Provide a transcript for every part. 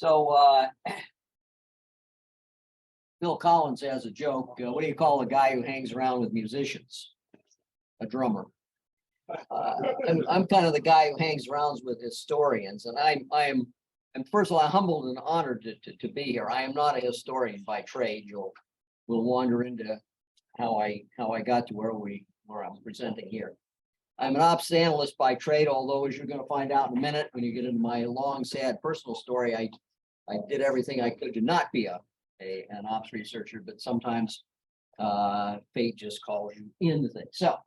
So Phil Collins has a joke. What do you call a guy who hangs around with musicians? A drummer. I'm kind of the guy who hangs around with historians, and I'm first of all, I'm humbled and honored to be here. I am not a historian by trade. We'll wander into how I got to where I'm presenting here. I'm an ops analyst by trade, although as you're going to find out in a minute when you get into my long, sad personal story, I did everything I could to not be an ops researcher, but sometimes fate just calls you into things. So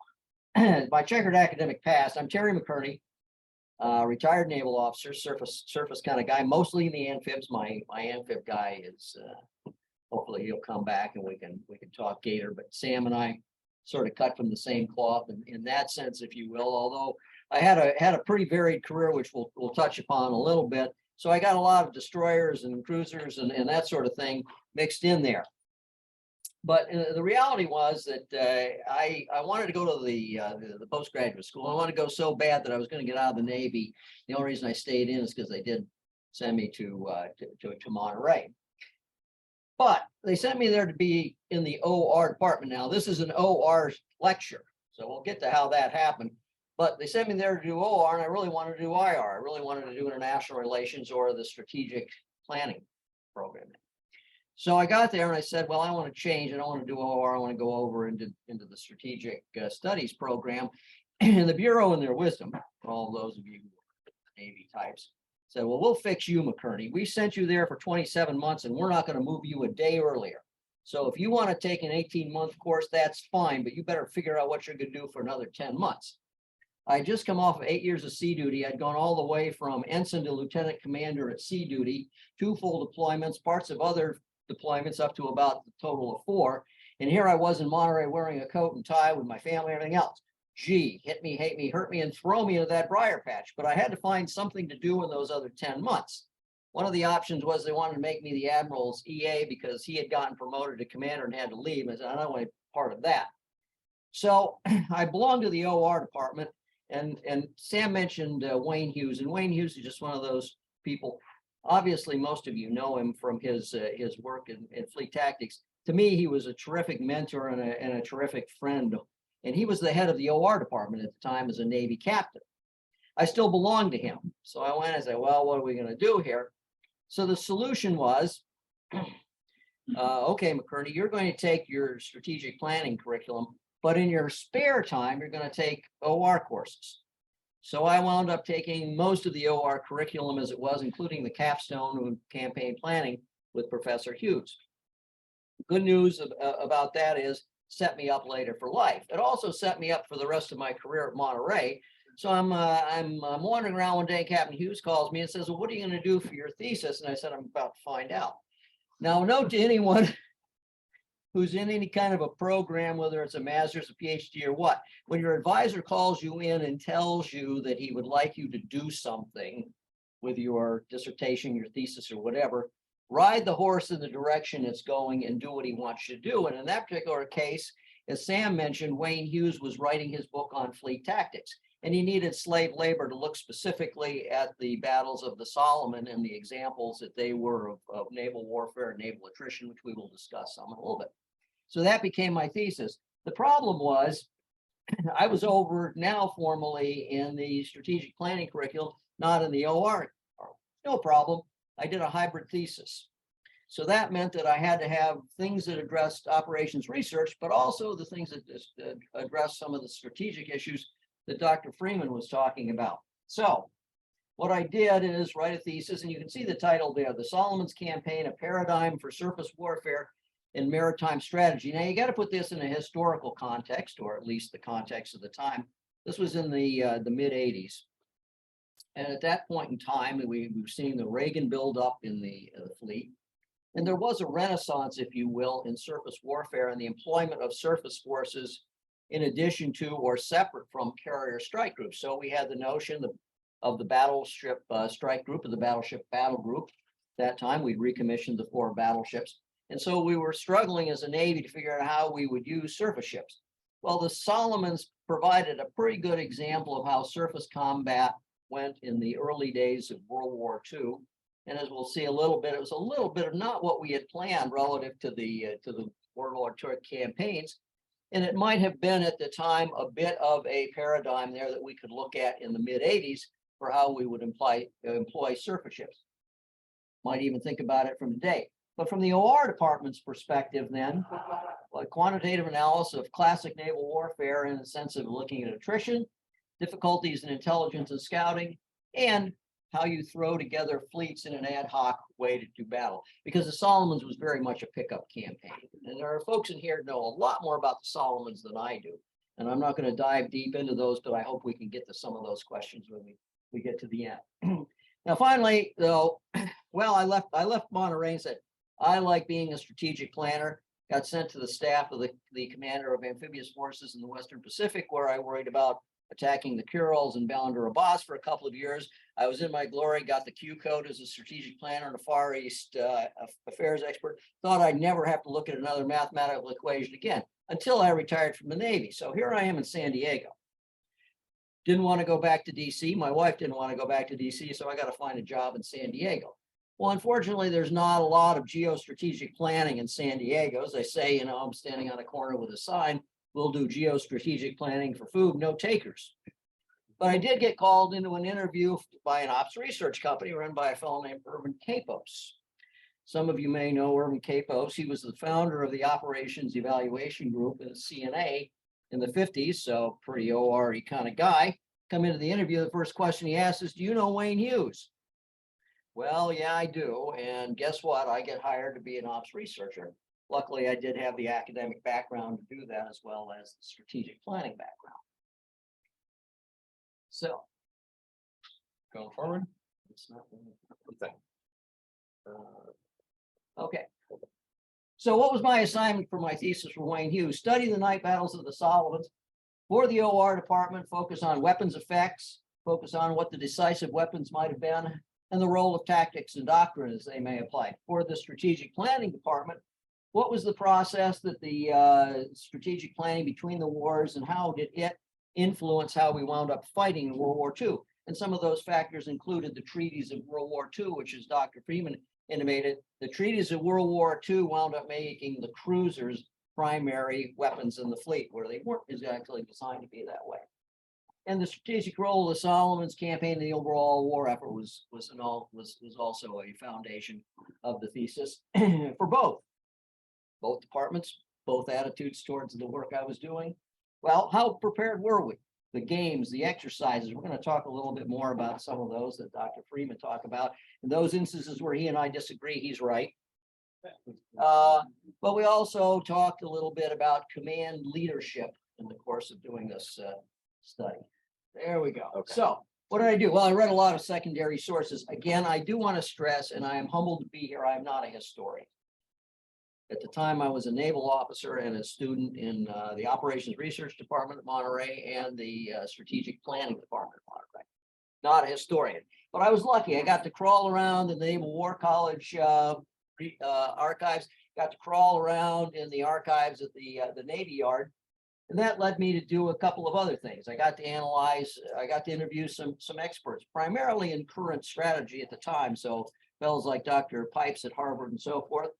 my checkered academic past, I'm Terry McKearney, retired naval officer, surface kind of guy, mostly in the amphibs. My amphib guy is hopefully he'll come back and we can talk gator, but Sam and I sort of cut from the same cloth in that sense, if you will, although I had a pretty varied career, which we'll touch upon a little bit. So I got a lot of destroyers and cruisers and that sort of thing mixed in there. But the reality was that I wanted to go to the postgraduate school. I wanted to go so bad that I was going to get out of the Navy. The only reason I stayed in is because they did send me to Monterey. But they sent me there to be in the OR department. Now, this is an OR lecture, so we'll get to how that happened. But they sent me there to do OR, and I really wanted to do IR. I really wanted to do international relations or the strategic planning program. So I got there and I said, well, I want to change. I don't want to do OR. I want to go over into the strategic studies program. And the Bureau, in their wisdom, for all those of you who are Navy types, said, well, we'll fix you, McKearney. We sent you there for 27 months and we're not going to move you a day earlier. So if you want to take an 18-month course, that's fine, but you better figure out what you're going to do for another 10 months. I had just come off of 8 years of sea duty. I'd gone all the way from ensign to lieutenant commander at sea duty, 2 full deployments, parts of other deployments up to about the total of 4. And here I was in Monterey wearing a coat and tie with my family and everything else. Gee, hit me, hate me, hurt me, and throw me into that briar patch. But I had to find something to do in those other 10 months. One of the options was they wanted to make me the admiral's EA because he had gotten promoted to commander and had to leave. I said, I don't want to be part of that. So I belonged to the OR department. And Sam mentioned Wayne Hughes, and Wayne Hughes is just one of those people. Obviously, most of you know him from his work in fleet tactics. To me, he was a terrific mentor and a terrific friend. And he was the head of the OR department at the time as a Navy captain. I still belonged to him. So I went and said, well, what are we going to do here? So the solution was, okay, McKearney, you're going to take your strategic planning curriculum, but in your spare time, you're going to take OR courses. So I wound up taking most of the OR curriculum as it was, including the capstone campaign planning with Professor Hughes. Good news about that is set me up later for life. It also set me up for the rest of my career at Monterey. So I'm wandering around one day, Captain Hughes calls me and says, well, what are you going to do for your thesis? And I said, I'm about to find out. Now, note to anyone who's in any kind of a program, whether it's a master's, a PhD, or what, when your advisor calls you in and tells you that he would like you to do something with your dissertation, your thesis, or whatever, ride the horse in the direction it's going and do what he wants you to do. And in that particular case, as Sam mentioned, Wayne Hughes was writing his book on fleet tactics, and he needed slave labor to look specifically at the battles of the Solomon and the examples that they were of naval warfare and naval attrition, which we will discuss some in a little bit. So that became my thesis. The problem was I was over now formally in the strategic planning curriculum, not in the OR. No problem. I did a hybrid thesis. So that meant that I had to have things that addressed operations research, but also the things that addressed some of the strategic issues that Dr. Freeman was talking about. So what I did is write a thesis, and you can see the title there, The Solomon's Campaign, a Paradigm for Surface Warfare in Maritime Strategy. Now, you got to put this in a historical context, or at least the context of the time. This was in the mid-'80s. And at that point in time, we were seeing the Reagan buildup in the fleet. And there was a renaissance, if you will, in surface warfare and the employment of surface forces in addition to or separate from carrier strike groups. So we had the notion of the battleship strike group, or the battleship battle group. At that time, we'd recommissioned the 4 battleships. And so we were struggling as a Navy to figure out how we would use surface ships. Well, the Solomons provided a pretty good example of how surface combat went in the early days of World War II. And as we'll see a little bit, it was a little bit of not what we had planned relative to the World War II campaigns. And it might have been at the time a bit of a paradigm there that we could look at in the mid-80s for how we would employ surface ships. Might even think about it from today. But from the OR department's perspective then, like quantitative analysis of classic naval warfare in the sense of looking at attrition, difficulties in intelligence and scouting, and how you throw together fleets in an ad hoc way to do battle. Because the Solomons was very much a pickup campaign. And there are folks in here who know a lot more about the Solomons than I do. And I'm not going to dive deep into those, but I hope we can get to some of those questions when we get to the end. Now, finally, though, well, I left Monterey and said, I like being a strategic planner. Got sent to the staff of the commander of amphibious forces in the Western Pacific, where I worried about attacking the Kurils and Ballender Abbas for a couple of years. I was in my glory, got the Q code as a strategic planner and a Far East affairs expert. Thought I'd never have to look at another mathematical equation again until I retired from the Navy. So here I am in San Diego. Didn't want to go back to DC. My wife didn't want to go back to DC, so I got to find a job in San Diego. Well, unfortunately, there's not a lot of geostrategic planning in San Diego. As I say, I'm standing on a corner with a sign, we'll do geostrategic planning for food, no takers. But I did get called into an interview by an ops research company run by a fellow named Irvin Capos. Some of you may know Irvin Capos. He was the founder of the Operations Evaluation Group in the CNA in the 50s, so pretty OR-y kind of guy. Come into the interview, the first question he asks is, do you know Wayne Hughes? Well, yeah, I do. And guess what? I get hired to be an ops researcher. Luckily, I did have the academic background to do that as well as the strategic planning background. So, Going forward. it's not okay. So what was my assignment for my thesis for Wayne Hughes? Study the night battles of the Solomons. For the OR department, focus on weapons effects, focus on what the decisive weapons might have been, and the role of tactics and doctrine as they may apply. For the strategic planning department, what was the process that the strategic planning between the wars and how did it influence how we wound up fighting in World War II? And some of those factors included the treaties of World War II, which is Dr. Freeman intimated. The treaties of World War II wound up making the cruisers primary weapons in the fleet, where they weren't exactly designed to be that way. And the strategic role of the Solomons campaign in the overall war effort was also a foundation of the thesis for both departments, both attitudes towards the work I was doing. Well, how prepared were we? The games, the exercises, we're going to talk a little bit more about some of those that Dr. Freeman talked about. In those instances where he and I disagree, he's right. But we also talked a little bit about command leadership in the course of doing this study. There we go. Okay. So what did I do? Well, I read a lot of secondary sources. Again, I do want to stress, and I am humbled to be here, I am not a historian. At the time, I was a naval officer and a student in the Operations Research Department at Monterey and the Strategic Planning Department at Monterey. Not a historian, but I was lucky. I got to crawl around the Naval War College archives, got to crawl around in the archives at the Navy Yard. And that led me to do a couple of other things. I got to interview some experts, primarily in current strategy at the time. So fellows like Dr. Pipes at Harvard and so forth.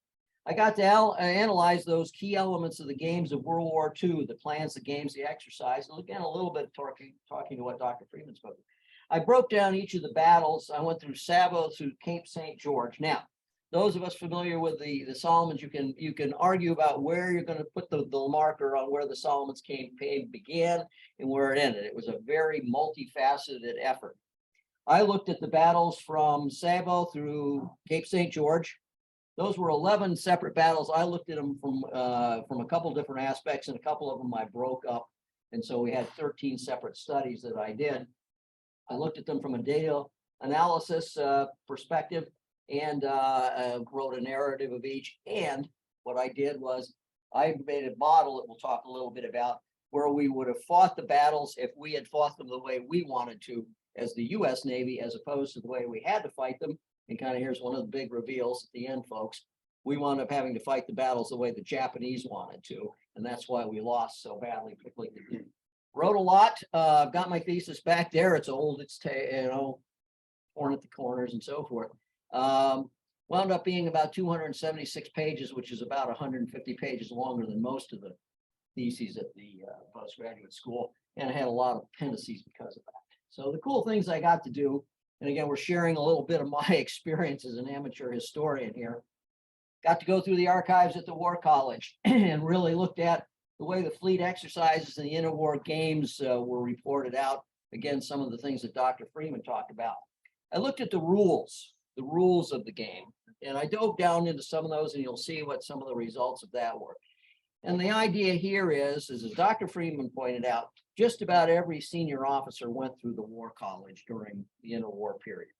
I got to analyze those key elements of the games of World War II, the plans, the games, the exercise, and again, a little bit talking to what Dr. Freeman spoke. I broke down each of the battles. I went through Savo through Cape St. George. Now, those of us familiar with the Solomons, you can argue about where you're going to put the marker on where the Solomons campaign began and where it ended. It was a very multifaceted effort. I looked at the battles from Savo through Cape St. George. Those were 11 separate battles. I looked at them from a couple different aspects, and a couple of them I broke up. And so we had 13 separate studies that I did. I looked at them from a data analysis perspective and wrote a narrative of each. And what I did was I made a model that we'll talk a little bit about where we would have fought the battles if we had fought them the way we wanted to as the U.S. Navy, as opposed to the way we had to fight them. And kind of here's one of the big reveals at the end, folks. We wound up having to fight the battles the way the Japanese wanted to. And that's why we lost so badly, particularly. Wrote a lot. Got my thesis back there. It's old. It's, torn at the corners and so forth. Wound up being about 276 pages, which is about 150 pages longer than most of the theses at the postgraduate school, and I had a lot of appendices because of that. So the cool things I got to do, and again, we're sharing a little bit of my experience as an amateur historian here. Got to go through the archives at the War College and really looked at the way the fleet exercises and the interwar games were reported out. Again, some of the things that Dr. Freeman talked about. I looked at the rules of the game, and I dove down into some of those, and you'll see what some of the results of that were. And the idea here is as Dr. Freeman pointed out, just about every senior officer went through the War College during the interwar period.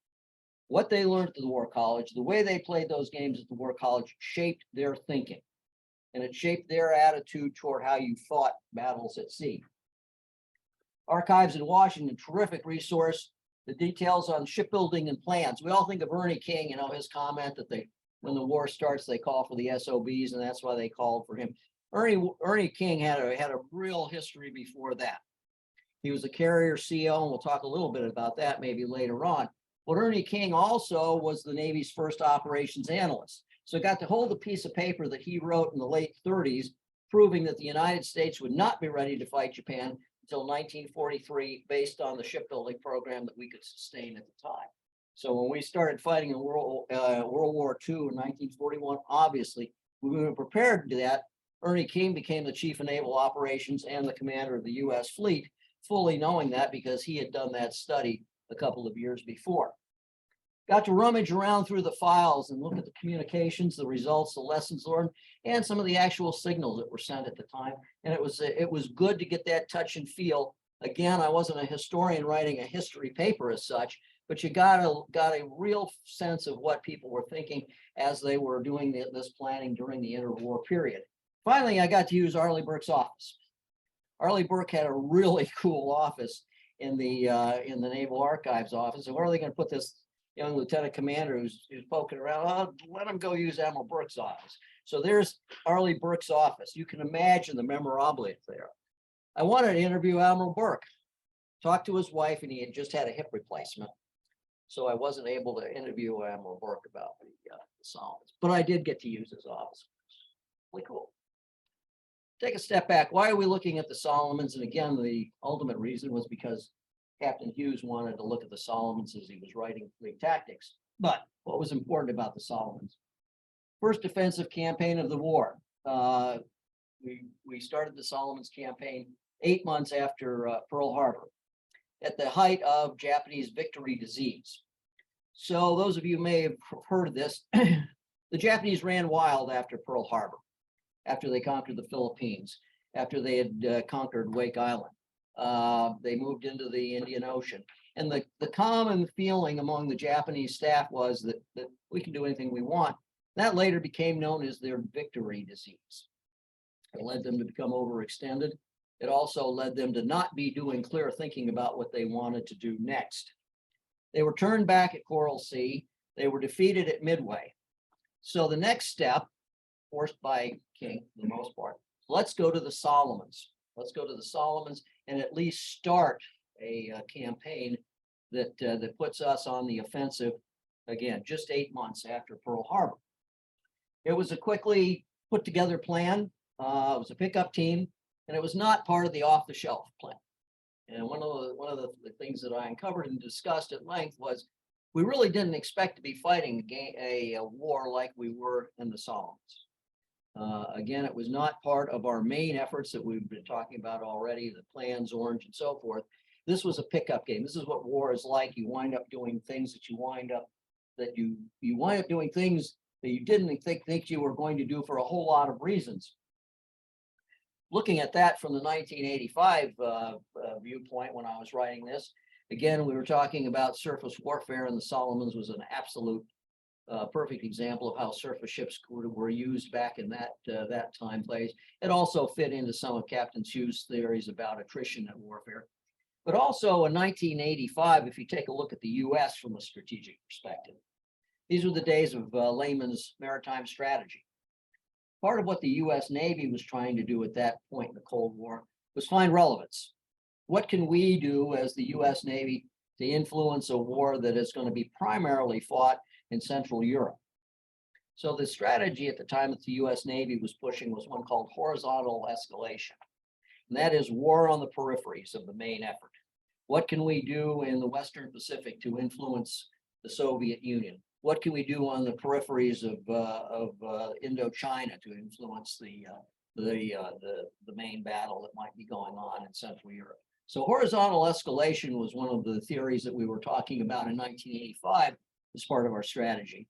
What they learned at the War College, the way they played those games at the War College shaped their thinking, and it shaped their attitude toward how you fought battles at sea. Archives in Washington, terrific resource. The details on shipbuilding and plans. We all think of Ernie King, you know, his comment that when the war starts, they call for the SOBs, and that's why they called for him. Ernie King had a real history before that. He was a carrier CO, and we'll talk a little bit about that maybe later on. But Ernie King also was the Navy's first operations analyst. So got to hold a piece of paper that he wrote in the late 30s, proving that the United States would not be ready to fight Japan until 1943, based on the shipbuilding program that we could sustain at the time. So when we started fighting in World War II in 1941, obviously we were prepared to do that. Ernie King became the chief of naval operations and the commander of the U.S. fleet, fully knowing that because he had done that study a couple of years before. Got to rummage around through the files and look at the communications, the results, the lessons learned, and some of the actual signals that were sent at the time. And it was good to get that touch and feel. Again, I wasn't a historian writing a history paper as such, but you got a real sense of what people were thinking as they were doing this planning during the interwar period. Finally, I got to use Arleigh Burke's office. Arleigh Burke had a really cool office in the Naval Archives office. And where are they going to put this young lieutenant commander who's poking around? Oh, let him go use Admiral Burke's office. So there's Arleigh Burke's office. You can imagine the memorabilia there. I wanted to interview Admiral Burke, talk to his wife, and he had just had a hip replacement. So I wasn't able to interview Admiral Burke about the Solomons, but I did get to use his office. Really cool. Take a step back. Why are we looking at the Solomons? And again, the ultimate reason was because Captain Hughes wanted to look at the Solomons as he was writing fleet tactics. But what was important about the Solomons? First defensive campaign of the war. We started the Solomons campaign 8 months after Pearl Harbor, at the height of Japanese victory disease. So those of you may have heard of this. The Japanese ran wild after Pearl Harbor, after they conquered the Philippines, after they had conquered Wake Island. They moved into the Indian Ocean. And the common feeling among the Japanese staff was that we can do anything we want. That later became known as their victory disease. It led them to become overextended. It also led them to not be doing clear thinking about what they wanted to do next. They were turned back at Coral Sea. They were defeated at Midway. So the next step, forced by King for the most part, let's go to the Solomons. Let's go to the Solomons and at least start a campaign that puts us on the offensive, again, just 8 months after Pearl Harbor. It was a quickly put together plan. It was a pickup team, and it was not part of the off-the-shelf plan. And one of the things that I uncovered and discussed at length was we really didn't expect to be fighting a war like we were in the Solomons. Again, it was not part of our main efforts that we've been talking about already, the plans, Orange, and so forth. This was a pickup game. This is what war is like. You wind up doing things that you wind up doing things that you didn't think you were going to do for a whole lot of reasons. Looking at that from the 1985 viewpoint when I was writing this, again, we were talking about surface warfare, and the Solomons was an absolute perfect example of how surface ships were used back in that time place. It also fit into some of Captain Hughes' theories about attrition at warfare. But also in 1985, if you take a look at the U.S. from a strategic perspective, these were the days of layman's maritime strategy. Part of what the U.S. Navy was trying to do at that point in the Cold War was find relevance. What can we do as the U.S. Navy to influence a war that is going to be primarily fought in Central Europe. So the strategy at the time that the US Navy was pushing was one called horizontal escalation. And that is war on the peripheries of the main effort. What can we do in the Western Pacific to influence the Soviet Union? What can we do on the peripheries of Indochina to influence the main battle that might be going on in Central Europe? So horizontal escalation was one of the theories that we were talking about in 1985 as part of our strategy.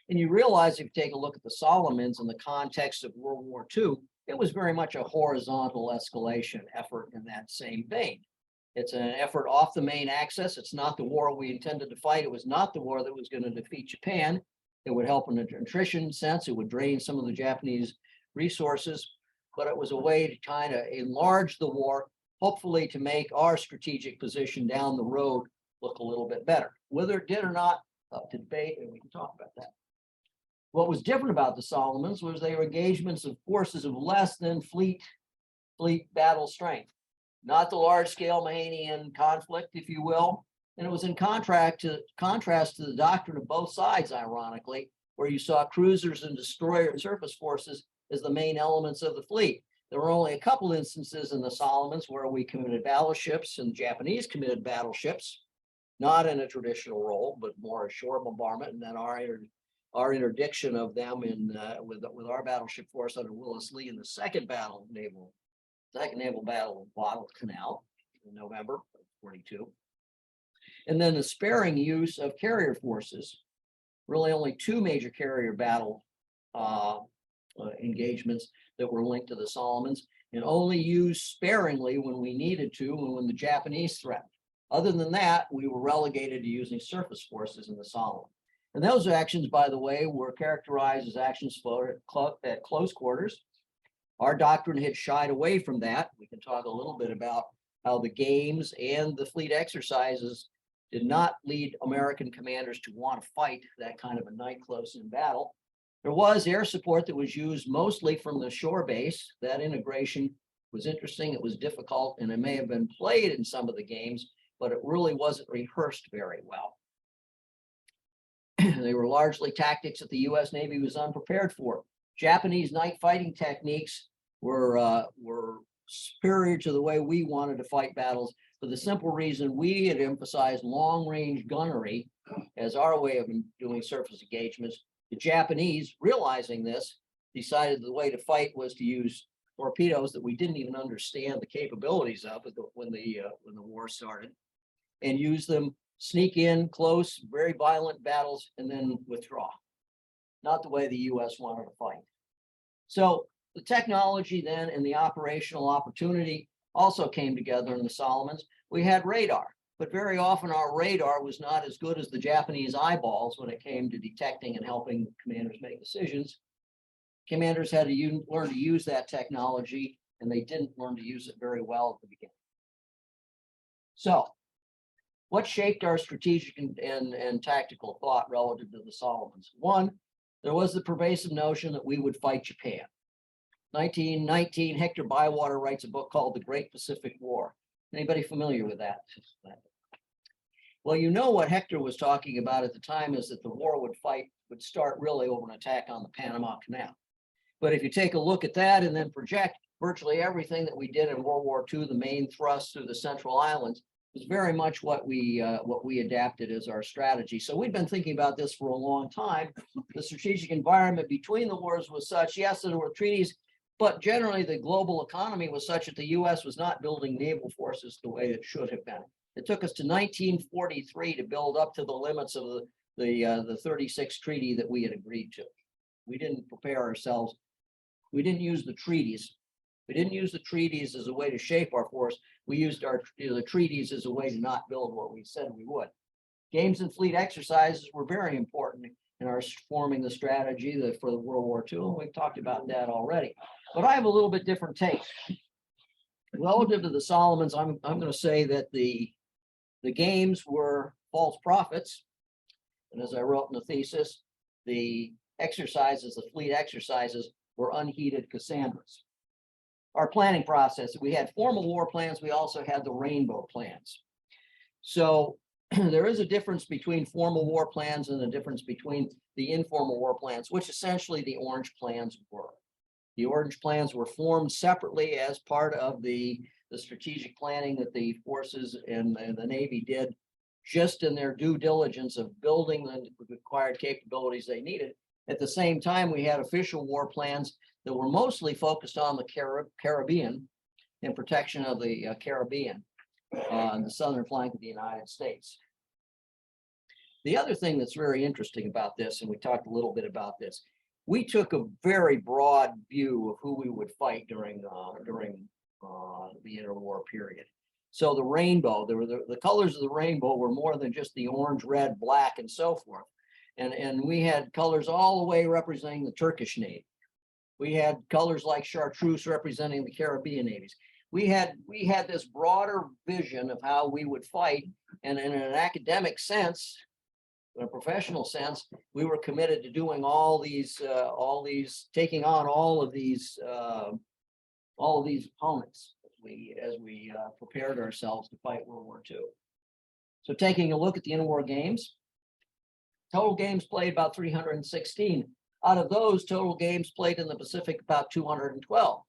And you realize if you take a look at the Solomons in the context of World War II, it was very much a horizontal escalation effort in that same vein. It's an effort off the main axis. It's not the war we intended to fight. It was not the war that was going to defeat Japan. It would help in a nutrition sense. It would drain some of the Japanese resources, but it was a way to kind of enlarge the war, hopefully to make our strategic position down the road look a little bit better. Whether it did or not, up to debate, and we can talk about that. What was different about the Solomons was they were engagements of forces of less than fleet battle strength, not the large-scale Mahanian conflict, if you will. And it was in contrast to the doctrine of both sides, ironically, where you saw cruisers and destroyer and surface forces as the main elements of the fleet. There were only a couple instances in the Solomons where we committed battleships and the Japanese committed battleships, not in a traditional role, but more a shore bombardment, and then our interdiction of them with our battleship force under Willis Lee in the second naval battle of Guadalcanal in November of 42. And then the sparing use of carrier forces, really only two major carrier battle engagements that were linked to the Solomons, and only used sparingly when we needed to and when the Japanese threatened. Other than that, we were relegated to using surface forces in the Solomons. And those actions, by the way, were characterized as actions at close quarters. Our doctrine had shied away from that. We can talk a little bit about how the games and the fleet exercises did not lead American commanders to want to fight that kind of a night close-in battle. There was air support that was used mostly from the shore base. That integration was interesting. It was difficult, and it may have been played in some of the games, but it really wasn't rehearsed very well. They were largely tactics that the US Navy was unprepared for. Japanese night fighting techniques were superior to the way we wanted to fight battles for the simple reason we had emphasized long-range gunnery as our way of doing surface engagements. The Japanese, realizing this, decided the way to fight was to use torpedoes that we didn't even understand the capabilities of when the war started, and use them, sneak in close, very violent battles, and then withdraw. Not the way the US wanted to fight. So the technology then and the operational opportunity also came together in the Solomons. We had radar, but very often our radar was not as good as the Japanese eyeballs when it came to detecting and helping commanders make decisions. Commanders had to learn to use that technology, and they didn't learn to use it very well at the beginning. So what shaped our strategic and tactical thought relative to the Solomons? One, there was the pervasive notion that we would fight Japan. 1919, Hector Bywater writes a book called The Great Pacific War. Anybody familiar with that? Well, you know what Hector was talking about at the time is that the war would start really over an attack on the Panama Canal. But if you take a look at that and then project virtually everything that we did in World War II, the main thrust through the Central Islands, was very much what we adapted as our strategy. So we've been thinking about this for a long time. The strategic environment between the wars was such, yes, there were treaties, but generally the global economy was such that the US was not building naval forces the way it should have been. It took us to 1943 to build up to the limits of the 36 treaty that we had agreed to. We didn't prepare ourselves. We didn't use the treaties. We didn't use the treaties as a way to shape our force. We used the treaties as a way to not build what we said we would. Games and fleet exercises were very important in our forming the strategy for the World War II, and we've talked about that already. But I have a little bit different take. Relative to the Solomons, I'm going to say that the games were false prophets, and as I wrote in the thesis, the exercises, the fleet exercises, were unheeded Cassandras. Our planning process, we had formal war plans, we also had the rainbow plans. So there is a difference between formal war plans and a difference between the informal war plans, which essentially the Orange plans were. The Orange plans were formed separately as part of the strategic planning that the forces and the Navy did, just in their due diligence of building the required capabilities they needed. At the same time, we had official war plans that were mostly focused on the Caribbean and protection of the Caribbean on the southern flank of the United States. The other thing that's very interesting about this, and we talked a little bit about this, we took a very broad view of who we would fight during the interwar period. So the rainbow, there were the colors of the rainbow were more than just the orange, red, black, and so forth. And we had colors all the way representing the Turkish Navy. We had colors like chartreuse representing the Caribbean navies. We had this broader vision of how we would fight, and in an academic sense, in a professional sense, we were committed to doing taking on all of these opponents as we prepared ourselves to fight World War II. So taking a look at the Interwar Games, total games played about 316. Out of those, total games played in the Pacific about 212.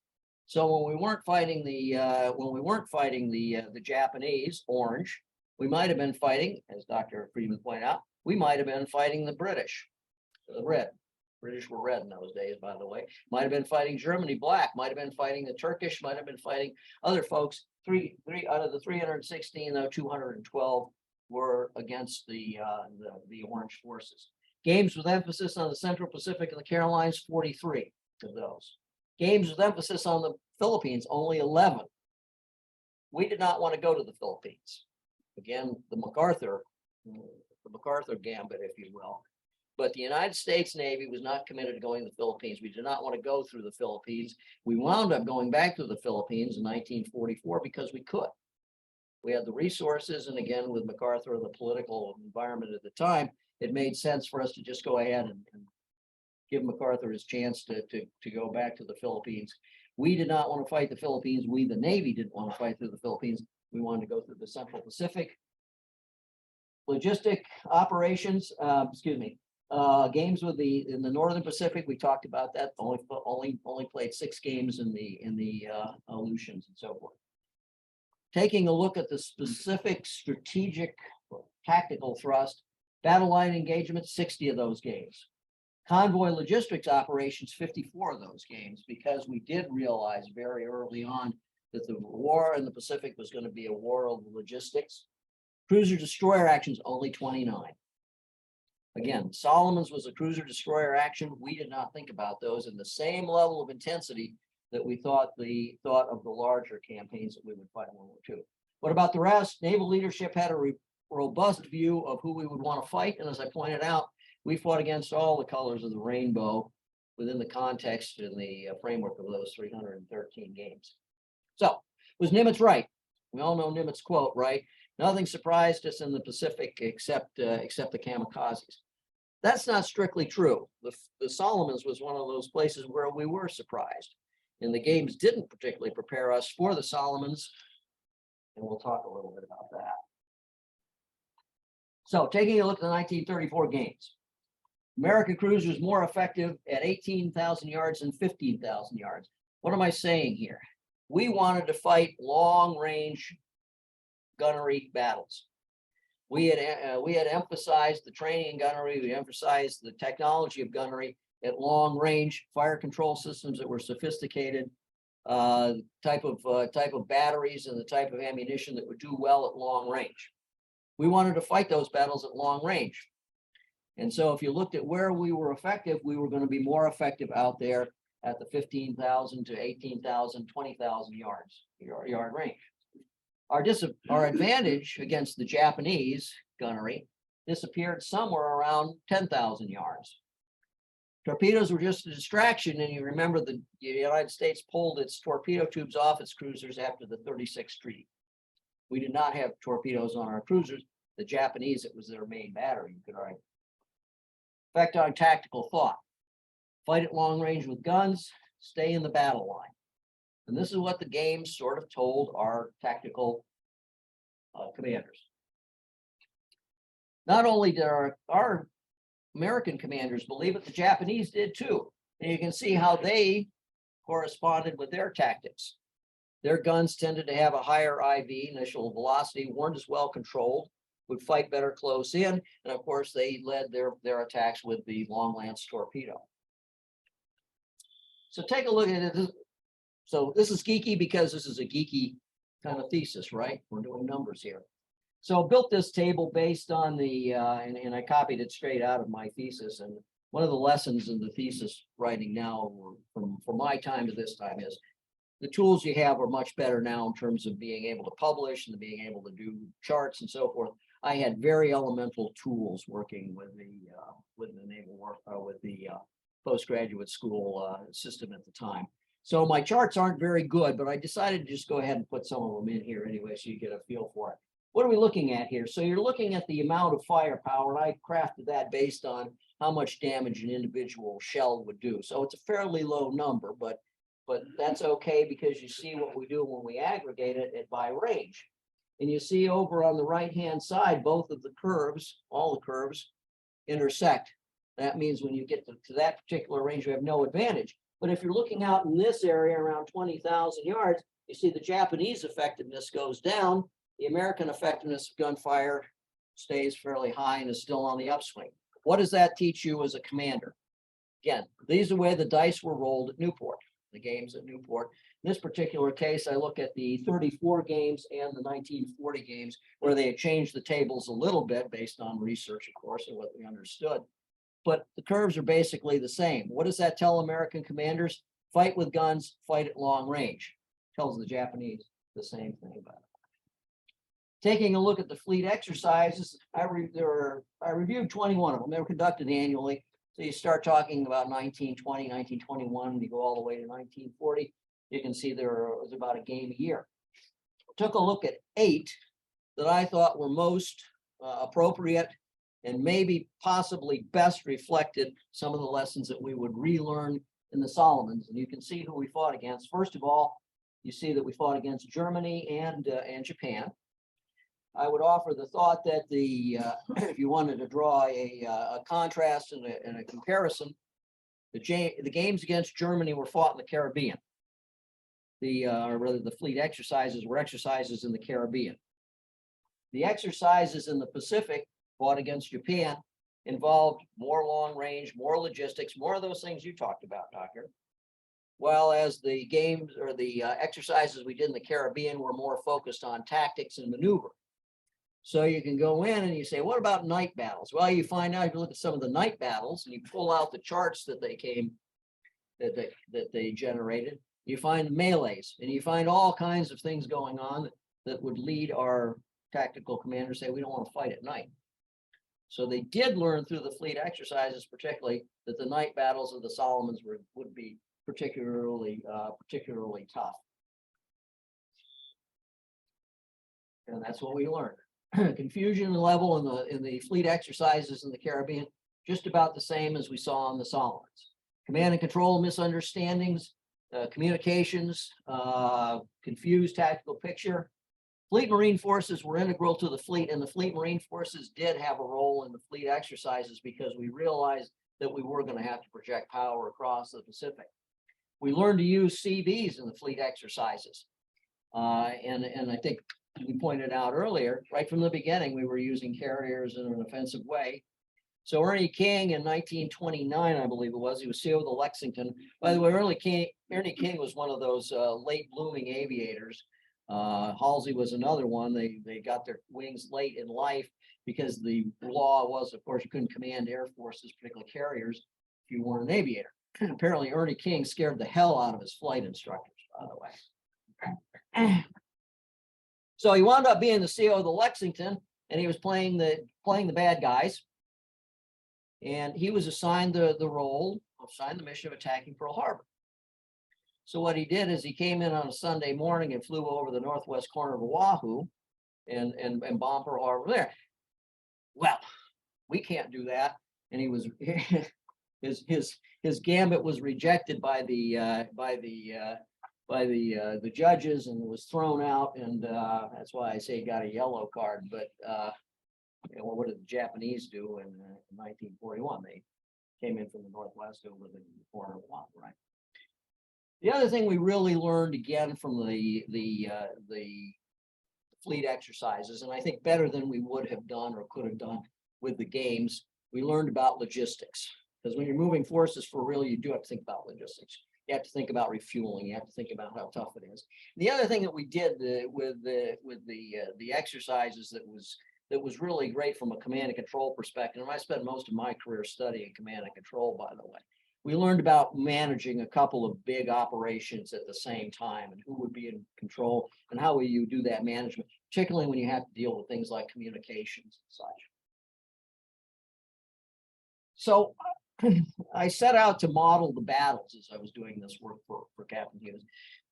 So when we weren't fighting the Japanese, Orange, we might have been fighting, as Dr. Friedman pointed out, we might have been fighting the British, the red. British were red in those days, by the way. Might have been fighting Germany, black. Might have been fighting the Turkish. Might have been fighting other folks. Three out of the 316, though 212 were against the Orange forces. Games with emphasis on the Central Pacific and the Carolinas, 43 of those. Games with emphasis on the Philippines, only 11. We did not want to go to the Philippines. Again, the MacArthur gambit, if you will. But the United States Navy was not committed to going to the Philippines. We did not want to go through the Philippines. We wound up going back to the Philippines in 1944 because we could. We had the resources, and again, with MacArthur, the political environment at the time, it made sense for us to just go ahead and give MacArthur his chance to go back to the Philippines. We did not want to fight the Philippines. We, the Navy, didn't want to fight through the Philippines. We wanted to go through the Central Pacific. Logistic operations, games in the Northern Pacific, we talked about that. Only played 6 games in the Aleutians and so forth. Taking a look at the specific strategic tactical thrust, battle line engagement, 60 of those games. Convoy logistics operations, 54 of those games, because we did realize very early on that the war in the Pacific was going to be a war of logistics. Cruiser destroyer actions, only 29. Again, Solomons was a cruiser destroyer action. We did not think about those in the same level of intensity that we thought of the larger campaigns that we would fight in World War II. What about the rest? Naval leadership had a robust view of who we would want to fight. And as I pointed out, we fought against all the colors of the rainbow within the context and the framework of those 313 games. So was Nimitz right? We all know Nimitz' quote, right? Nothing surprised us in the Pacific except the kamikazes. That's not strictly true. The Solomons was one of those places where we were surprised. And the games didn't particularly prepare us for the Solomons. And we'll talk a little bit about that. So taking a look at the 1934 games. American cruisers more effective at 18,000 yards than 15,000 yards. What am I saying here? We wanted to fight long-range gunnery battles. We had emphasized the training in gunnery. We emphasized the technology of gunnery at long range, fire control systems that were sophisticated, type of batteries and the type of ammunition that would do well at long range. We wanted to fight those battles at long range. And so if you looked at where we were effective, we were going to be more effective out there at the 15,000 to 18,000, 20,000 yard range. Our advantage against the Japanese gunnery disappeared somewhere around 10,000 yards. Torpedoes were just a distraction, and you remember the United States pulled its torpedo tubes off its cruisers after the 36th Treaty. We did not have torpedoes on our cruisers. The Japanese, it was their main battery, you could argue. Effect on tactical thought. Fight at long range with guns, stay in the battle line. And this is what the games sort of told our tactical commanders. not only did our American commanders believe it, the Japanese did too. And you can see how they corresponded with their tactics. Their guns tended to have a higher IV, initial velocity, weren't as well controlled, would fight better close in, and of course they led their attacks with the long lance torpedo. So take a look at it. So this is geeky because this is a geeky kind of thesis, right? We're doing numbers here. So I built this table based on the, and I copied it straight out of my thesis. And one of the lessons in the thesis writing now from my time to this time is the tools you have are much better now in terms of being able to publish and being able to do charts and so forth. I had very elemental tools working with the Naval work, with the postgraduate school system at the time. So my charts aren't very good, but I decided to just go ahead and put some of them in here anyway, so you get a feel for it. What are we looking at here? So you're looking at the amount of firepower, and I crafted that based on how much damage an individual shell would do. So it's a fairly low number, but that's okay because you see what we do when we aggregate it by range. And you see over on the right-hand side, both of the curves, all the curves intersect. That means when you get to that particular range, you have no advantage. But if you're looking out in this area around 20,000 yards, you see the Japanese effectiveness goes down. The American effectiveness of gunfire stays fairly high and is still on the upswing. What does that teach you as a commander? Again, these are the way the dice were rolled at Newport, the games at Newport. In this particular case, I look at the 34 games and the 1940 games, where they had changed the tables a little bit based on research, of course, and what we understood. But the curves are basically the same. What does that tell American commanders? Fight with guns, fight at long range. Tells the Japanese the same thing about it. Taking a look at the fleet exercises, I reviewed 21 of them. They were conducted annually. So you start talking about 1920, 1921, and you go all the way to 1940. You can see there was about a game a year. Took a look at 8 that I thought were most appropriate and maybe possibly best reflected some of the lessons that we would relearn in the Solomons. And you can see who we fought against. First of all, you see that we fought against Germany and Japan. I would offer the thought that if you wanted to draw a contrast and a comparison, the games against Germany were fought in the Caribbean. Or rather, the fleet exercises were exercises in the Caribbean. The exercises in the Pacific fought against Japan involved more long range, more logistics, more of those things you talked about, Doctor. While as the games or the exercises we did in the Caribbean were more focused on tactics and maneuver. So you can go in and you say, what about night battles? Well, you find out if you look at some of the night battles and you pull out the charts that they generated, you find melees and you find all kinds of things going on that would lead our tactical commanders to say we don't want to fight at night. So they did learn through the fleet exercises, particularly, that the night battles of the Solomons would be particularly tough. And that's what we learned. Confusion level in the fleet exercises in the Caribbean, just about the same as we saw in the Solomons. Command and control misunderstandings, communications, confused tactical picture. Fleet Marine forces were integral to the fleet, and the Fleet Marine forces did have a role in the fleet exercises because we realized that we were going to have to project power across the Pacific. We learned to use CVs in the fleet exercises. And I think we pointed out earlier, right from the beginning, we were using carriers in an offensive way. So Ernie King in 1929, I believe it was, he was CO of the Lexington. By the way, Ernie King was one of those late blooming aviators. Halsey was another one. They got their wings late in life because the law was, of course, you couldn't command air forces, particularly carriers, if you weren't an aviator. Apparently, Ernie King scared the hell out of his flight instructors, by the way. So he wound up being the CO of the Lexington, and he was playing the bad guys. And he was assigned the mission of attacking Pearl Harbor. So what he did is he came in on a Sunday morning and flew over the northwest corner of Oahu and bombed Pearl Harbor there. Well, we can't do that. And he was his gambit was rejected by the judges and was thrown out, and that's why I say he got a yellow card. But well, what did the Japanese do in 1941? They came in from the Northwest over the corner of Guam, right? The other thing we really learned again from the fleet exercises, and I think better than we would have done or could have done with the games, we learned about logistics. Because when you're moving forces for real, you do have to think about logistics. You have to think about refueling. You have to think about how tough it is. The other thing that we did with the exercises that was really great from a command and control perspective, and I spent most of my career studying command and control, by the way. We learned about managing a couple of big operations at the same time and who would be in control and how will you do that management, particularly when you have to deal with things like communications and such. So I set out to model the battles as I was doing this work for Captain Hughes.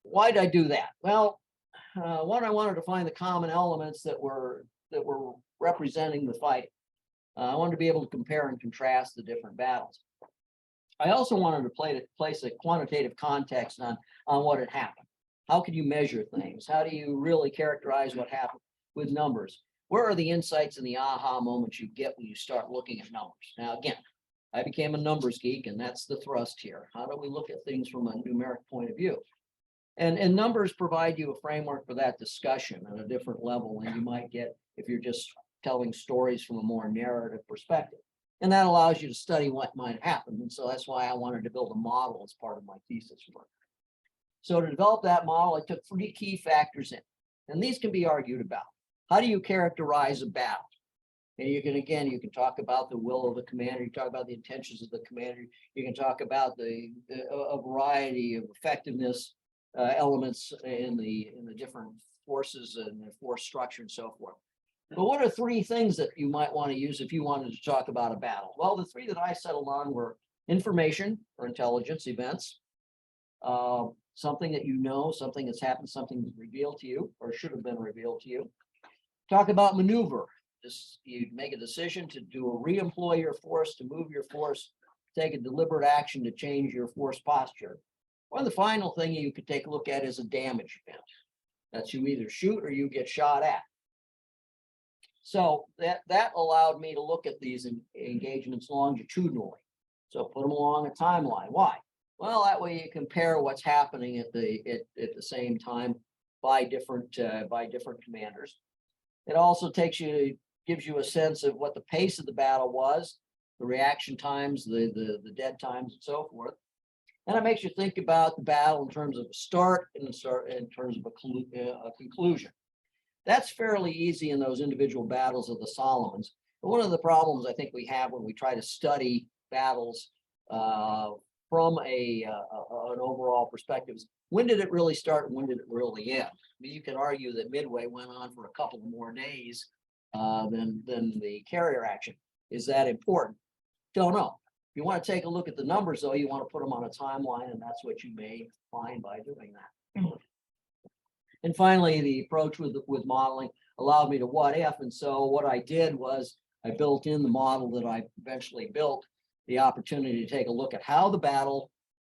Why did I do that? Well, one, I wanted to find the common elements that were representing the fight. I wanted to be able to compare and contrast the different battles. I also wanted to place a quantitative context on what had happened. How can you measure things? How do you really characterize what happened with numbers? Where are the insights and the aha moments you get when you start looking at numbers? Now, again, I became a numbers geek, and that's the thrust here. How do we look at things from a numeric point of view? And numbers provide you a framework for that discussion at a different level than you might get if you're just telling stories from a more narrative perspective. And that allows you to study what might happen. And so that's why I wanted to build a model as part of my thesis work. So to develop that model, I took 3 key factors in, and these can be argued about. How do you characterize a battle? And you can talk about the will of the commander, you talk about the intentions of the commander, you can talk about a variety of effectiveness elements in the different forces and the force structure and so forth. But what are 3 things that you might want to use if you wanted to talk about a battle? Well, the 3 that I settled on were information or intelligence events, something that you know, something that's happened, something that's revealed to you or should have been revealed to you. Talk about maneuver. Just you make a decision to re-employ your force, to move your force, take a deliberate action to change your force posture. Or the final thing you could take a look at is a damage event. That's you either shoot or you get shot at. So that allowed me to look at these engagements longitudinally. So put them along a timeline. Why? Well, that way you compare what's happening at the same time by different commanders. It also gives you a sense of what the pace of the battle was, the reaction times, the dead times, and so forth. And it makes you think about the battle in terms of a start and in terms of a conclusion. That's fairly easy in those individual battles of the Solomons. But one of the problems I think we have when we try to study battles from an overall perspective is, when did it really start and when did it really end? I mean, you can argue that Midway went on for a couple more days than the carrier action. Is that important? Don't know. If you want to take a look at the numbers, though, you want to put them on a timeline, and that's what you may find by doing that. And finally, the approach with modeling allowed me to what if. And so what I did was I built in the model that I eventually built, the opportunity to take a look at how the battle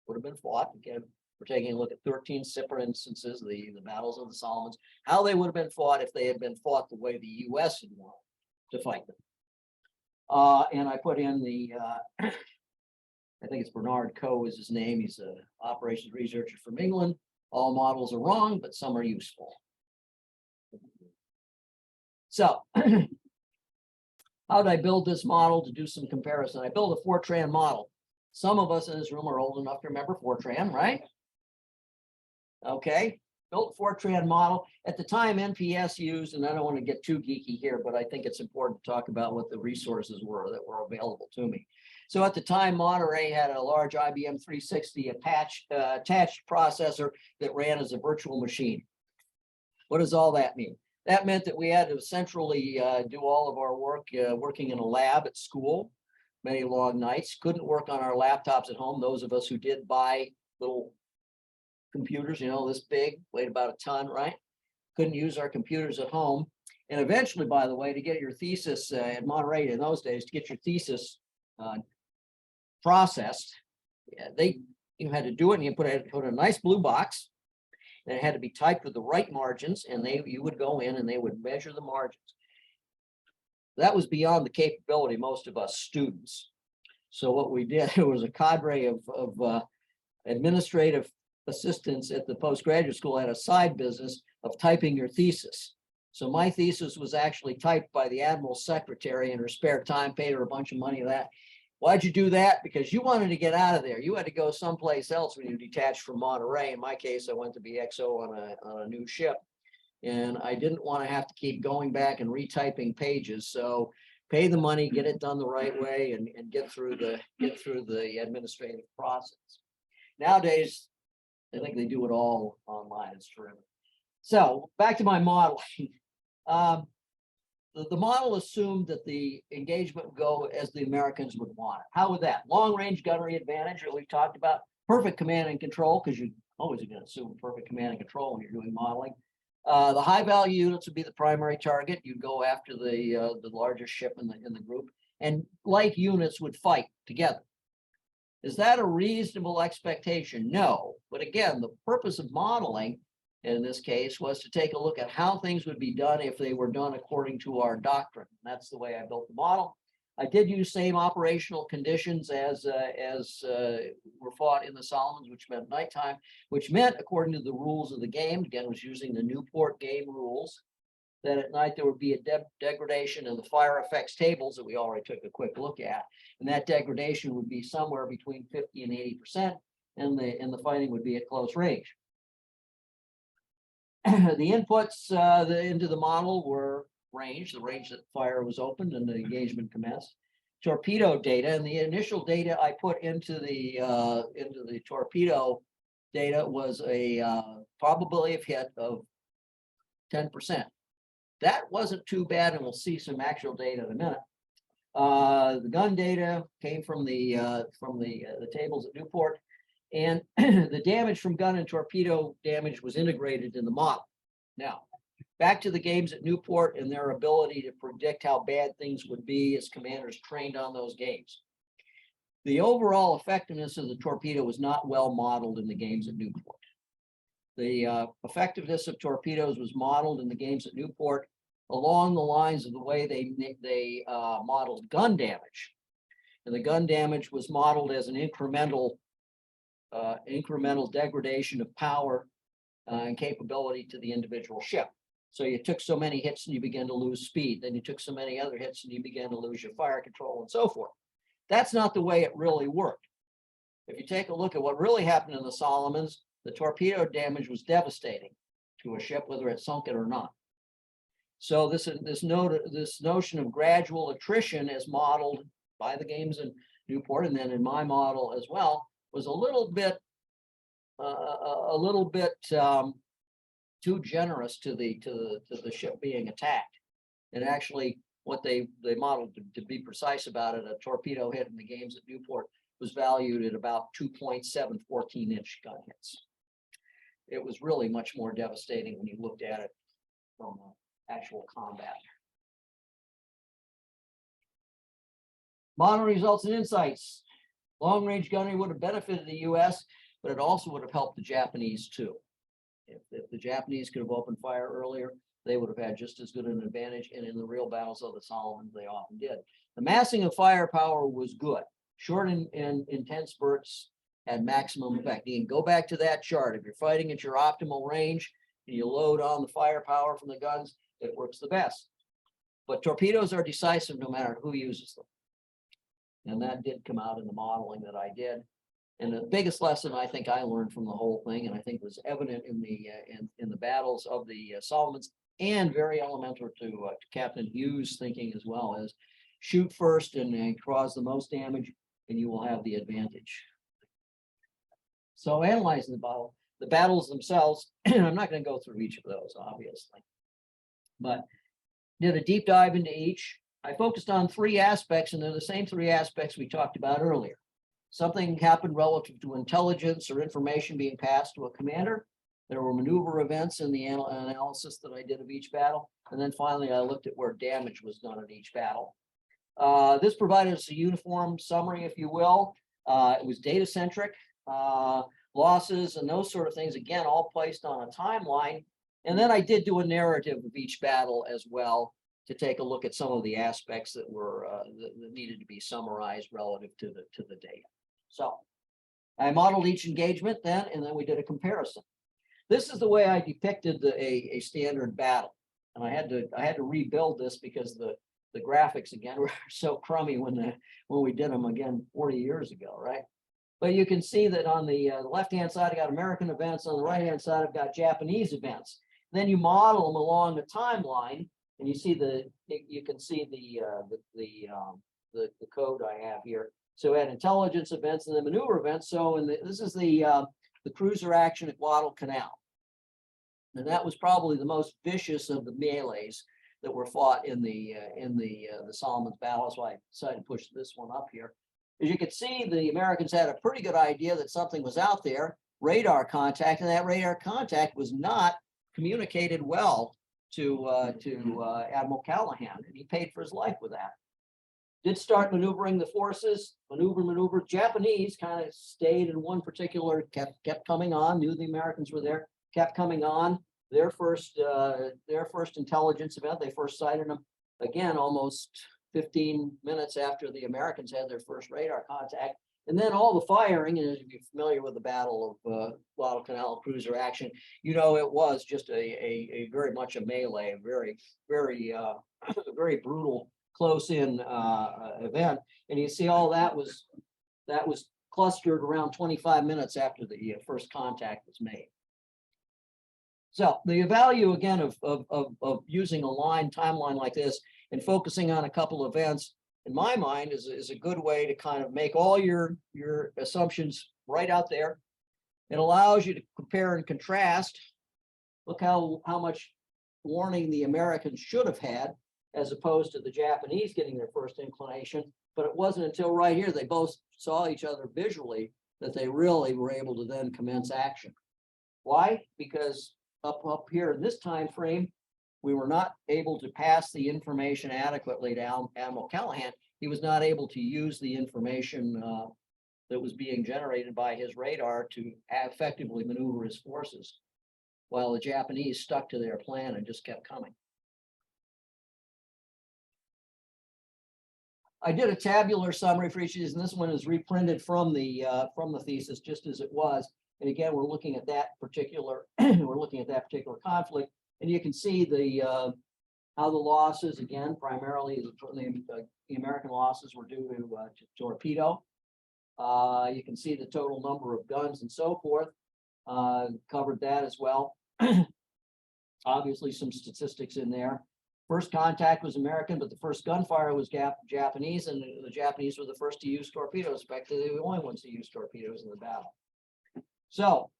would have been fought. Again, we're taking a look at 13 separate instances, the battles of the Solomons, how they would have been fought if they had been fought the way the U.S. had wanted to fight them. And I put in I think it's Bernard Coe is his name. He's an operations researcher from England. All models are wrong, but some are useful. So how did I build this model to do some comparison? I built a Fortran model. Some of us in this room are old enough to remember Fortran, right? Okay, built Fortran model. At the time, NPS used, and I don't want to get too geeky here, but I think it's important to talk about what the resources were that were available to me. So at the time, Monterey had a large IBM 360 attached processor that ran as a virtual machine. What does all that mean? That meant that we had to centrally do all of our work working in a lab at school, many long nights. Couldn't work on our laptops at home. Those of us who did buy little computers, you know, this big, weighed about a ton, right? Couldn't use our computers at home. And eventually, by the way, to get your thesis at Monterey in those days, to get your thesis processed, you had to do it, and you put it in a nice blue box, and it had to be typed with the right margins, and you would go in and they would measure the margins. that was beyond the capability of most of us students. So what we did, it was a cadre of administrative assistants at the postgraduate school had a side business of typing your thesis. So my thesis was actually typed by the admiral's secretary in her spare time, paid her a bunch of money for that. Why'd you do that? Because you wanted to get out of there. You had to go someplace else when you detached from Monterey. In my case, I went to be XO on a new ship. And I didn't want to have to keep going back and retyping pages. So pay the money, get it done the right way, and get through the administrative process. Nowadays, I think they do it all online. It's terrific. So back to my modeling. The model assumed that the engagement would go as the Americans would want it. How would that? Long range gunnery advantage that we've talked about, perfect command and control, because you always are going to assume perfect command and control when you're doing modeling. The high value units would be the primary target. You'd go after the largest ship in the group, and light units would fight together. Is that a reasonable expectation? No. But again, the purpose of modeling in this case was to take a look at how things would be done if they were done according to our doctrine. That's the way I built the model. I did use same operational conditions as were fought in the Solomons, which meant nighttime, which meant, according to the rules of the game, again, was using the Newport game rules, that at night there would be a degradation in the fire effects tables that we already took a quick look at. And that degradation would be somewhere between 50 and 80%, and the fighting would be at close range. The inputs into the model were the range that fire was opened and the engagement commenced. Torpedo data, and the initial data I put into the torpedo data was a probability of hit of 10%. That wasn't too bad, and we'll see some actual data in a minute. The gun data came from the tables at Newport, and the damage from gun and torpedo damage was integrated in the model. Now, back to the games at Newport and their ability to predict how bad things would be as commanders trained on those games. The overall effectiveness of the torpedo was not well modeled in the games at Newport. The effectiveness of torpedoes was modeled in the games at Newport along the lines of the way they modeled gun damage. And the gun damage was modeled as an incremental degradation of power and capability to the individual ship. So you took so many hits and you began to lose speed. Then you took so many other hits and you began to lose your fire control and so forth. That's not the way it really worked. If you take a look at what really happened in the Solomons, the torpedo damage was devastating to a ship, whether it sunk it or not. So this notion of gradual attrition as modeled by the games in Newport, and then in my model as well, was a little bit too generous to the ship being attacked. And actually, what they modeled, to be precise about it, a torpedo hit in the games at Newport was valued at about 2.7 14-inch gun hits. It was really much more devastating when you looked at it from actual combat. Model results and insights. Long-range gunnery would have benefited the U.S., but it also would have helped the Japanese too. If the Japanese could have opened fire earlier, they would have had just as good an advantage. And in the real battles of the Solomons, they often did. The massing of firepower was good. Short and intense bursts had maximum effect. You can go back to that chart. If you're fighting at your optimal range and you load on the firepower from the guns, it works the best. But torpedoes are decisive no matter who uses them. And that did come out in the modeling that I did. And the biggest lesson I think I learned from the whole thing, and I think was evident in the battles of the Solomons, and very elemental to Captain Hughes' thinking as well, is shoot first and cause the most damage, and you will have the advantage. So analyzing the battles themselves, I'm not going to go through each of those, obviously, but did a deep dive into each. I focused on three aspects, and they're the same three aspects we talked about earlier. Something happened relative to intelligence or information being passed to a commander. There were maneuver events in the analysis that I did of each battle. And then finally, I looked at where damage was done in each battle. This provided us a uniform summary, if you will. It was data-centric, losses and those sort of things, again, all placed on a timeline. And then I did do a narrative of each battle as well, to take a look at some of the aspects that were that needed to be summarized relative to the data. So I modeled each engagement then, and then we did a comparison. This is the way I depicted a standard battle, and I had to rebuild this because the graphics again were so crummy when we did them again 40 years ago, right? But you can see that on the left-hand side, I got American events. On the right-hand side, I've got Japanese events. Then you model them along the timeline, and you see you can see the code I have here. So we had intelligence events and then maneuver events. So this is the cruiser action at Guadalcanal, and that was probably the most vicious of the melees that were fought in the Solomons battle. That's why I decided to push this one up here. As you can see, the Americans had a pretty good idea that something was out there, radar contact, and that radar contact was not communicated well to Admiral Callahan, and he paid for his life with that. Did start maneuvering the forces, maneuver. Japanese kind of stayed in one particular, kept coming on, knew the Americans were there, kept coming on. Their first intelligence event, they first sighted them again almost 15 minutes after the Americans had their first radar contact. And then all the firing, and as you're familiar with the Battle of Guadalcanal cruiser action, you know it was just a very much a melee, a very very brutal close-in event. And you see all that was clustered around 25 minutes after the first contact was made. So the value again of using a timeline like this and focusing on a couple of events, in my mind, is a good way to kind of make all your assumptions right out there. It allows you to compare and contrast. Look how much warning the Americans should have had, as opposed to the Japanese getting their first inclination. But it wasn't until right here they both saw each other visually that they really were able to then commence action. Why? Because up here in this time frame, we were not able to pass the information adequately to Admiral Callahan. He was not able to use the information that was being generated by his radar to effectively maneuver his forces, while the Japanese stuck to their plan and just kept coming. I did a tabular summary for each of these, and this one is reprinted from the thesis just as it was. And again, we're looking at that particular conflict, and you can see how the losses, again, primarily the American losses were due to torpedo. You can see the total number of guns and so forth. Covered that as well. Obviously, some statistics in there. First contact was American, but the first gunfire was Japanese, and the Japanese were the first to use torpedoes. In fact, they were the only ones to use torpedoes in the battle. So,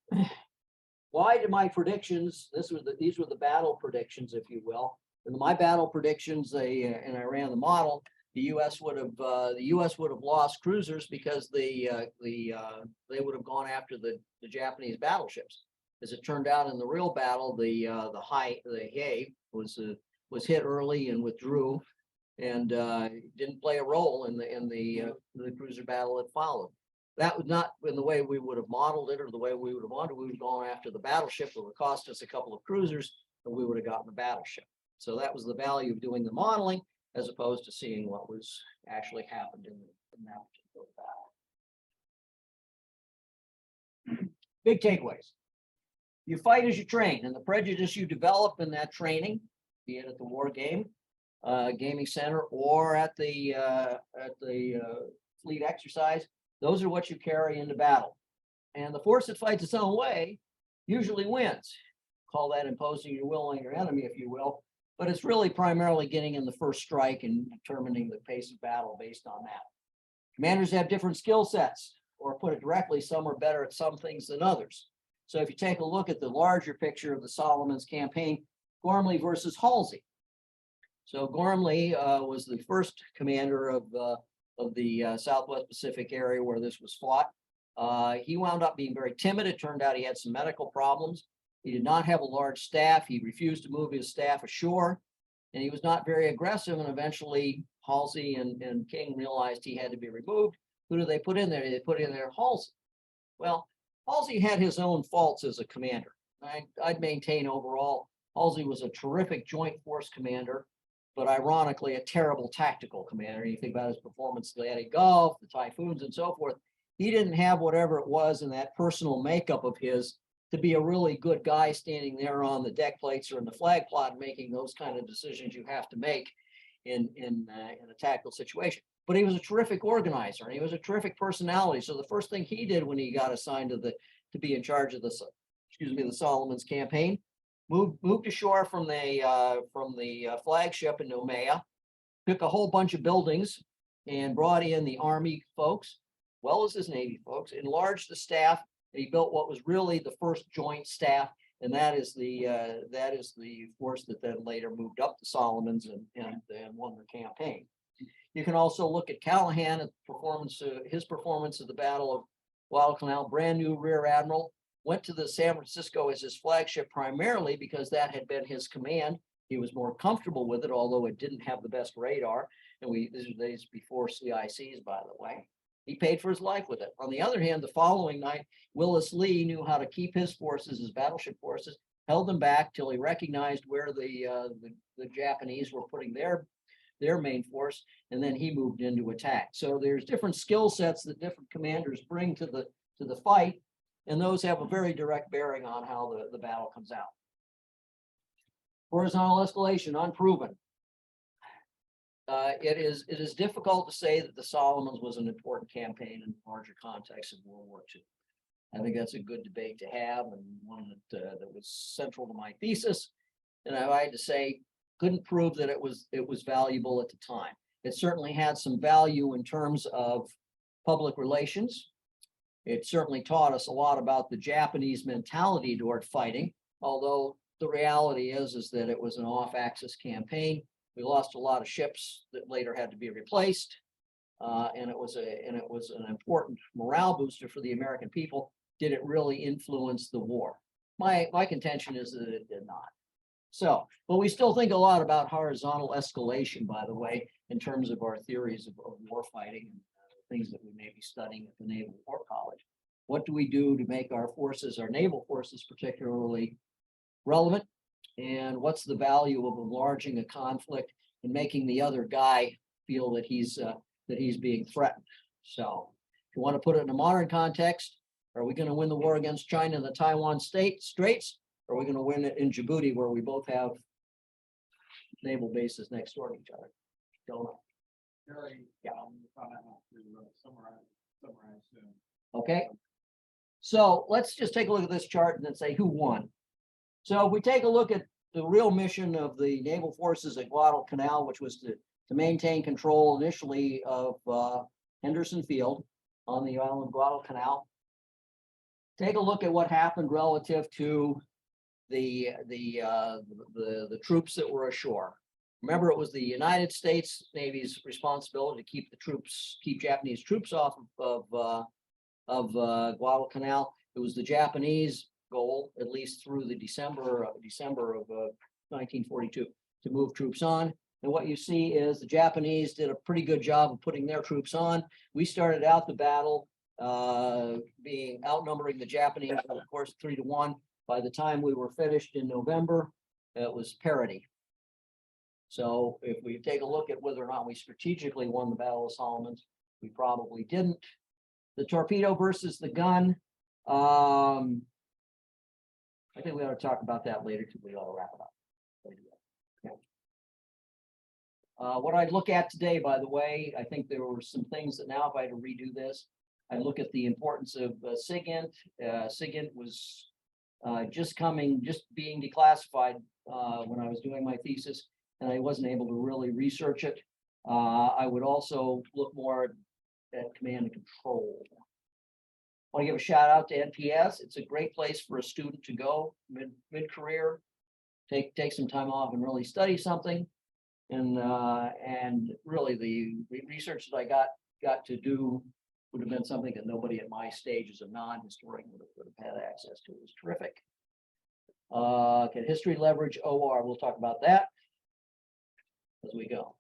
why did my predictions? These were the battle predictions, if you will. In my battle predictions, and I ran the model. The U.S. would have lost cruisers because they would have gone after the Japanese battleships. As it turned out, in the real battle, the Hay was hit early and withdrew, and didn't play a role in the cruiser battle that followed. That was not in the way we would have modeled it or the way we would have wanted. We would have gone after the battleship that would cost us a couple of cruisers, and we would have gotten the battleship. So that was the value of doing the modeling, as opposed to seeing what was actually happened in that particular battle. Big takeaways. You fight as you train, and the prejudice you develop in that training, be it at the war game, gaming center, or at the fleet exercise, those are what you carry into battle. And the force that fights its own way usually wins. Call that imposing your will on your enemy, if you will. But it's really primarily getting in the first strike and determining the pace of battle based on that. Commanders have different skill sets, or put it directly, some are better at some things than others. So if you take a look at the larger picture of the Solomons campaign, Gormley versus Halsey. So Gormley was the first commander of the Southwest Pacific area where this was fought. He wound up being very timid. It turned out he had some medical problems. He did not have a large staff. He refused to move his staff ashore, and he was not very aggressive. And eventually Halsey and King realized he had to be removed. Who do they put in there? They put in there Halsey. Well, Halsey had his own faults as a commander. I'd maintain overall Halsey was a terrific joint force commander. but ironically, a terrible tactical commander. You think about his performance in the Atlantic Gulf, the typhoons and so forth. He didn't have whatever it was in that personal makeup of his to be a really good guy standing there on the deck plates or in the flag plot, making those kind of decisions you have to make in a tactical situation. But he was a terrific organizer and he was a terrific personality. So the first thing he did when he got assigned to be in charge of the Solomons campaign, moved ashore from the flagship in Noumea, took a whole bunch of buildings and brought in the Army folks, well as his Navy folks, enlarged the staff. And he built what was really the first joint staff, and that is the force that then later moved up the Solomons and won the campaign. You can also look at Callahan at his performance of the Battle of Guadalcanal, brand new rear admiral, went to the San Francisco as his flagship primarily because that had been his command. He was more comfortable with it, although it didn't have the best radar. And these are days before CICs, by the way. He paid for his life with it. On the other hand, the following night, Willis Lee knew how to keep his forces, his battleship forces, held them back till he recognized where the Japanese were putting their main force, and then he moved into attack. So there's different skill sets that different commanders bring to the fight, and those have a very direct bearing on how the battle comes out. Horizontal escalation, unproven. It is difficult to say that the Solomons was an important campaign in the larger context of World War II. I think that's a good debate to have, and one that was central to my thesis. And I had to say, couldn't prove that it was valuable at the time. It certainly had some value in terms of public relations. It certainly taught us a lot about the Japanese mentality toward fighting, although the reality is that it was an off-axis campaign. We lost a lot of ships that later had to be replaced, and it was an important morale booster for the American people. Did it really influence the war? My contention is that it did not. So, but we still think a lot about horizontal escalation, by the way, in terms of our theories of war fighting and things that we may be studying at the Naval War College. What do we do to make our forces, our naval forces particularly relevant? And what's the value of enlarging a conflict and making the other guy feel that he's being threatened? So if you want to put it in a modern context, are we going to win the war against China in the Taiwan Straits? Or are we going to win it in Djibouti, where we both have naval bases next door to each other? Don't know. Yeah. Okay. So let's just take a look at this chart and then say who won. So if we take a look at the real mission of the naval forces at Guadalcanal, which was to maintain control initially of Henderson Field on the island of Guadalcanal, take a look at what happened relative to the troops that were ashore. Remember, it was the United States Navy's responsibility to keep Japanese troops off of Guadalcanal. It was the Japanese goal, at least through the December of 1942, to move troops on. And what you see is the Japanese did a pretty good job of putting their troops on. We started out the battle being outnumbering the Japanese, of course, 3-1. By the time we were finished in November, it was parity. So if we take a look at whether or not we strategically won the Battle of Solomons, we probably didn't. The torpedo versus the gun. I think we ought to talk about that later too. We ought to wrap it up. Yeah. What I'd look at today, by the way, I think there were some things that now, if I had to redo this, I'd look at the importance of SIGINT. SIGINT was just being declassified when I was doing my thesis, and I wasn't able to really research it. I would also look more at command and control. I want to give a shout out to NPS. It's a great place for a student to go mid-career, take some time off and really study something. And really the research that I got to do would have been something that nobody at my stage as a non-historian would have had access to. It was terrific. Can history leverage OR? We'll talk about that as we go.